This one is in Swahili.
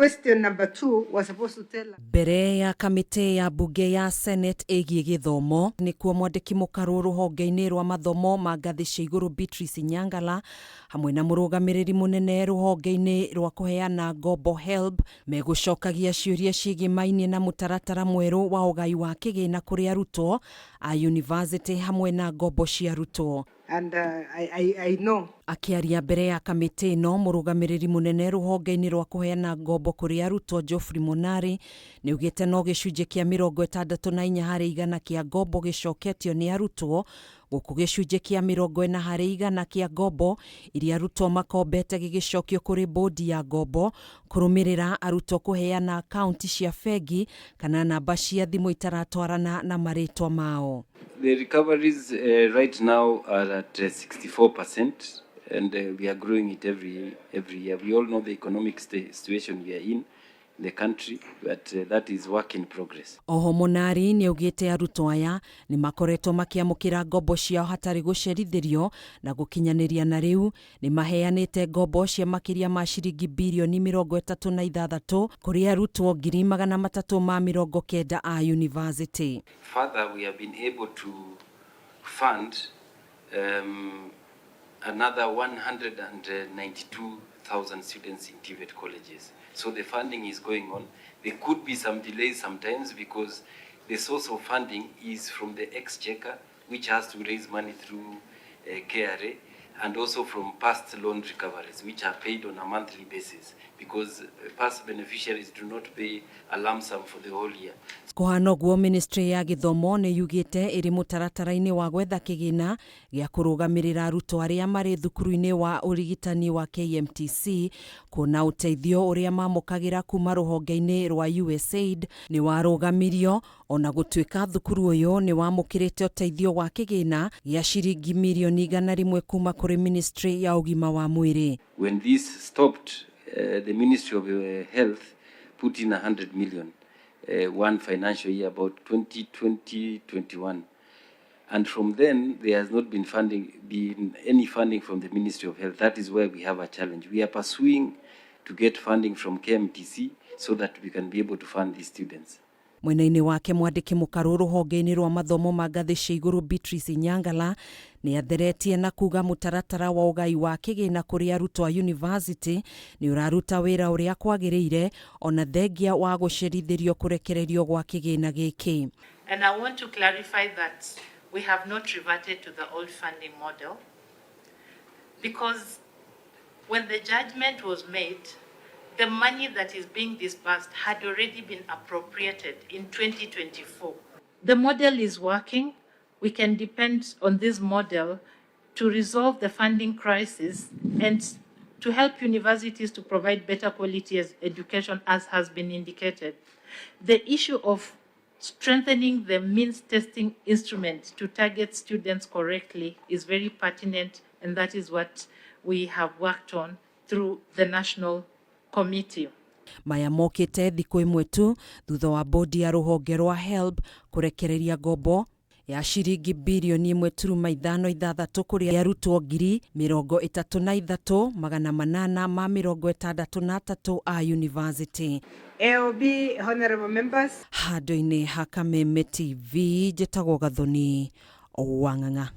Question number 2 was supposed to tell us. Mbere ya kamite ya bunge ya Senate ĩgiĩ githomo nĩkuo mwandĩki mũkarũ ruhonge-ini rwa mathomo ma ngathĩ cia igũrũ Beatrice Nyangala hamwe na murugamiriri munene ruhonge-ini rwa kuheana ngombo HELB megũcokagia ciũria ciĩgiĩ mainie na mũtaratara mwerũ wa ũgai wa kigina kũrĩ arutwo a university hamwe na ngombo cia arutwo. And I know. Akiaria mbere ya kamite ĩno murugamiriri munene ruhonge-ini rwa kuheana ngombo kũrĩ arutwo Geoffrey Monari niugite no gicunji kia 64 harĩ igana kia ngombo gĩcoketio nĩ arutwo gũkũ gĩcunjĩ kia 40 harĩ igana kia ngombo iria arutwo makombete gĩgĩcokio kũrĩ bodi ya ngombo kũrũmĩrĩra arutwo kuheana akaunti cia bengi kana namba cia thimũ itaratwarana na marĩtwa mao. The recoveries right now are at 64%, and we are growing it every year. We all know the economic situation we are in the country, but that is work in progress. Oho Monari niaugite arutwo aya ni makoretwo makiamukira ngombo ciao hatari gucerithĩrio na gukinyanĩria na riu ni maheanite ngombo cia makiria ma ciringi bilioni 36 kuri arutwo 390 a university. Further, we have been able to fund another 192,000 students in TVET colleges. So the funding is going on. There could be some delays sometimes because the source of funding is from the exchequer, which has to raise money through KRA, and also from past loan recoveries, which are paid on a monthly basis, because past beneficiaries do not pay a lump sum for the whole year. Kuhana guo ministry ya githomo ni yugite iri mutaratara-ini wa gwetha kigina gya kurugamirira arutwo aria mari thukuru-ini wa urigitani wa KMTC kuna uteithio uria mamukagira kuma ruhonge-ini rwa USAID ni warugamirio ona gutuika thukuru uyu ni wamukirite uteithio wa kigina gya ciringi milioni 100 kuma kuri ministry ya ugima wa mwiri. When this stopped, the Ministry of Health put in 100 million. One financial year, about 2020-21, and from then there has not been any funding from the Ministry of Health. That is where we have a challenge. We are pursuing to get funding from KMTC so that we can be able to fund these students. Mwena-ini wake mwandiki mũkarũ ruhonge-ini rwa mathomo ma ngathĩ cia igũrũ Beatrice Nyangala ni atheretie na kuga mũtaratara wa ũgai wa kigina kũrĩ arutwo a university ni ũraruta wĩra ũrĩa kwagĩrĩire ona thengia wa gũcerithĩrio kũrekererio gwa kigina gĩkĩ. And I want to clarify that we have not reverted to the old funding model, because when the judgment was made, the money that is being disbursed had already been appropriated in 2024. The model is working. We can depend on this model to resolve the funding crisis and to help universities to provide better quality education, as has been indicated. The issue of strengthening the means testing instrument to target students correctly is very pertinent, and that is what we have worked on through the national committee. Maya mokite thikũ ĩmwe tu thutha wa bodi ya ruhonge rwa HELB kurekereria ngombo ya ciringi bilioni 1.56 kũrĩ arutwo 33,863 a university. HELB honorable members. Handũ-inĩ ha KMTC njĩtagwo Gathoni Wang'ang'a.